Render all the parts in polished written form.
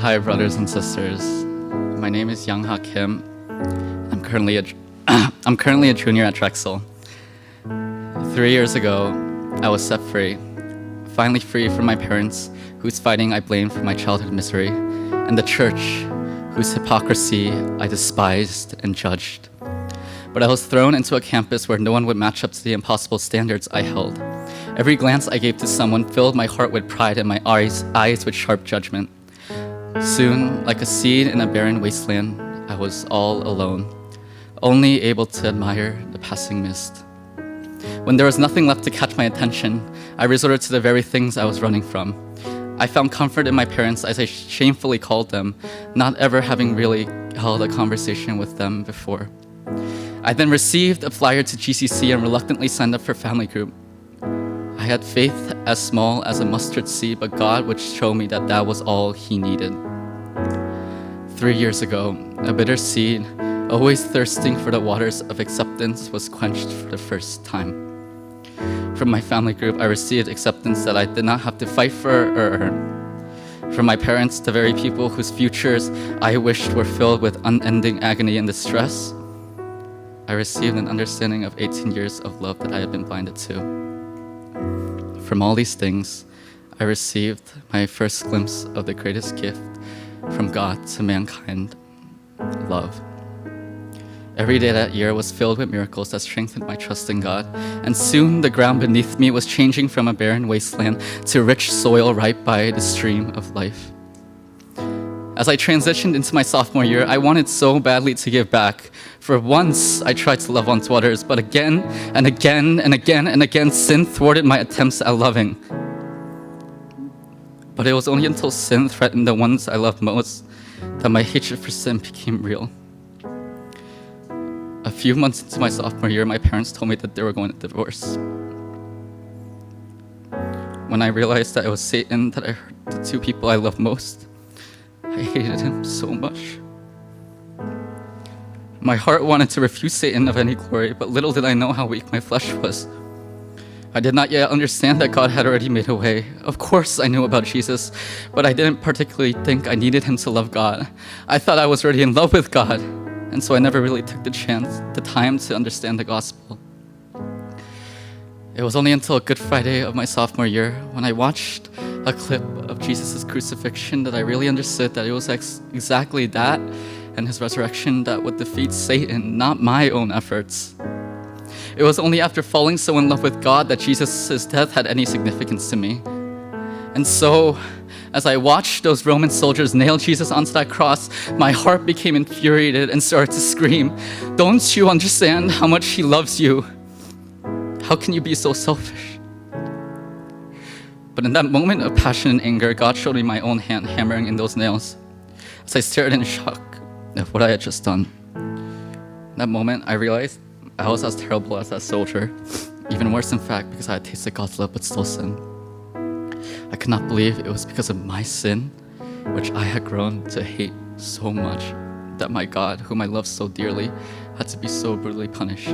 Hi, brothers and sisters. My name is Yangha Kim. I'm currently a junior at Drexel. 3 years ago, I was set free, finally free from my parents, whose fighting I blamed for my childhood misery, and the church, whose hypocrisy I despised and judged. But I was thrown into a campus where no one would match up to the impossible standards I held. Every glance I gave to someone filled my heart with pride and my eyes with sharp judgment. Soon, like a seed in a barren wasteland, I was all alone, only able to admire the passing mist. When there was nothing left to catch my attention, I resorted to the very things I was running from. I found comfort in my parents, as I shamefully called them, not ever having really held a conversation with them before. I then received a flyer to GCC and reluctantly signed up for family group. I had faith as small as a mustard seed, but God would show me that that was all He needed. 3 years ago, a bitter seed, always thirsting for the waters of acceptance, was quenched for the first time. From my family group, I received acceptance that I did not have to fight for or earn. From my parents, the very people whose futures I wished were filled with unending agony and distress, I received an understanding of 18 years of love that I had been blinded to. From all these things, I received my first glimpse of the greatest gift from God to mankind, love. Every day that year was filled with miracles that strengthened my trust in God, and soon the ground beneath me was changing from a barren wasteland to rich soil right by the stream of life. As I transitioned into my sophomore year, I wanted so badly to give back. For once, I tried to love onto others, but again and again and again and again, sin thwarted my attempts at loving. But it was only until sin threatened the ones I loved most that my hatred for sin became real. A few months into my sophomore year, my parents told me that they were going to divorce. When I realized that it was Satan that I hurt the two people I loved most, I hated him so much. My heart wanted to refuse Satan of any glory, but little did I know how weak my flesh was. I did not yet understand that God had already made a way. Of course I knew about Jesus, but I didn't particularly think I needed him to love God. I thought I was already in love with God, and so I never really took the time to understand the gospel. It was only until Good Friday of my sophomore year, when I watched a clip of Jesus' crucifixion, that I really understood that it was exactly that and his resurrection that would defeat Satan, not my own efforts. It was only after falling so in love with God that Jesus' death had any significance to me. And so, as I watched those Roman soldiers nail Jesus onto that cross, my heart became infuriated and started to scream, "Don't you understand how much he loves you? How can you be so selfish?" But in that moment of passion and anger, God showed me my own hand hammering in those nails as I stared in shock at what I had just done. In that moment, I realized I was as terrible as that soldier, even worse in fact, because I had tasted God's love but still sinned. I could not believe it was because of my sin, which I had grown to hate so much, that my God, whom I loved so dearly, had to be so brutally punished.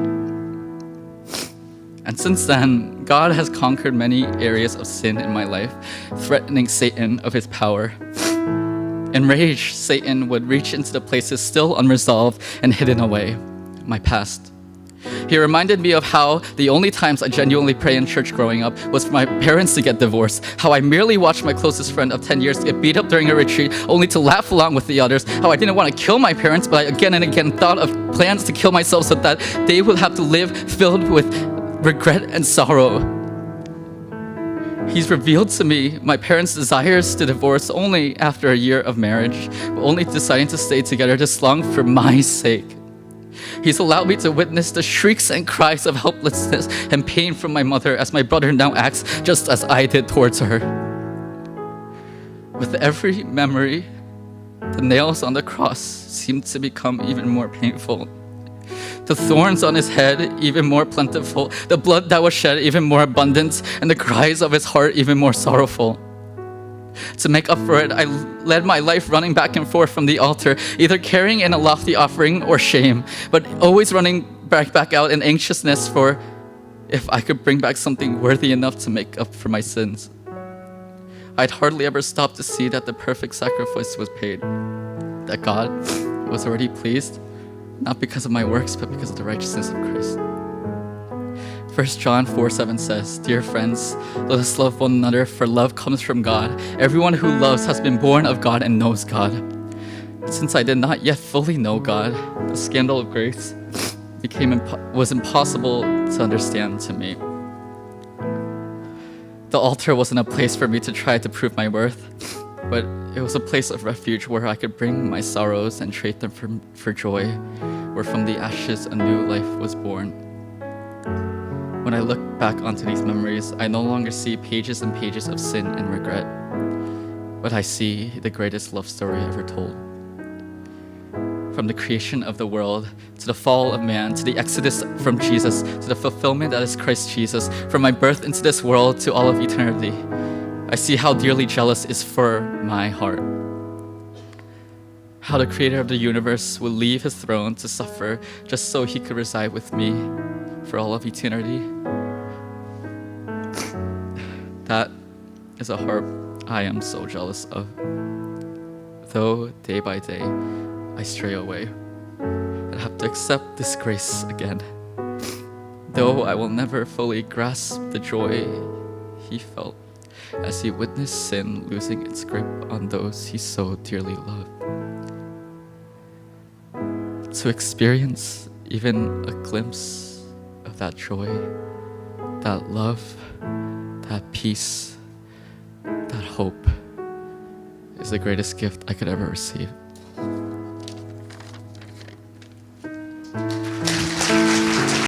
And since then, God has conquered many areas of sin in my life, threatening Satan of his power. Enraged, Satan would reach into the places still unresolved and hidden away, my past. He reminded me of how the only times I genuinely prayed in church growing up was for my parents to get divorced, how I merely watched my closest friend of 10 years get beat up during a retreat only to laugh along with the others, how I didn't want to kill my parents, but I again and again thought of plans to kill myself so that they would have to live filled with regret and sorrow. He's revealed to me my parents' desires to divorce only after a year of marriage, only deciding to stay together this long for my sake. He's allowed me to witness the shrieks and cries of helplessness and pain from my mother as my brother now acts just as I did towards her. With every memory, the nails on the cross seemed to become even more painful. The thorns on his head even more plentiful, the blood that was shed even more abundant, and the cries of his heart even more sorrowful. To make up for it, I led my life running back and forth from the altar, either carrying in a lofty offering or shame, but always running back out in anxiousness for if I could bring back something worthy enough to make up for my sins. I'd hardly ever stop to see that the perfect sacrifice was paid, that God was already pleased, not because of my works, but because of the righteousness of Christ. 1 John 4:7 says, "Dear friends, let us love one another, for love comes from God. Everyone who loves has been born of God and knows God." Since I did not yet fully know God, the scandal of grace was impossible to understand to me. The altar wasn't a place for me to try to prove my worth, but it was a place of refuge where I could bring my sorrows and trade them for joy, where from the ashes a new life was born. When I look back onto these memories, I no longer see pages and pages of sin and regret, but I see the greatest love story ever told. From the creation of the world, to the fall of man, to the exodus from Jesus, to the fulfillment that is Christ Jesus, from my birth into this world to all of eternity, I see how dearly jealous is for my heart. How the creator of the universe will leave his throne to suffer just so he could reside with me for all of eternity. That is a heart I am so jealous of. Though day by day I stray away and have to accept this grace again. Though I will never fully grasp the joy he felt as he witnessed sin losing its grip on those he so dearly loved. To experience even a glimpse of that joy, that love, that peace, that hope is the greatest gift I could ever receive.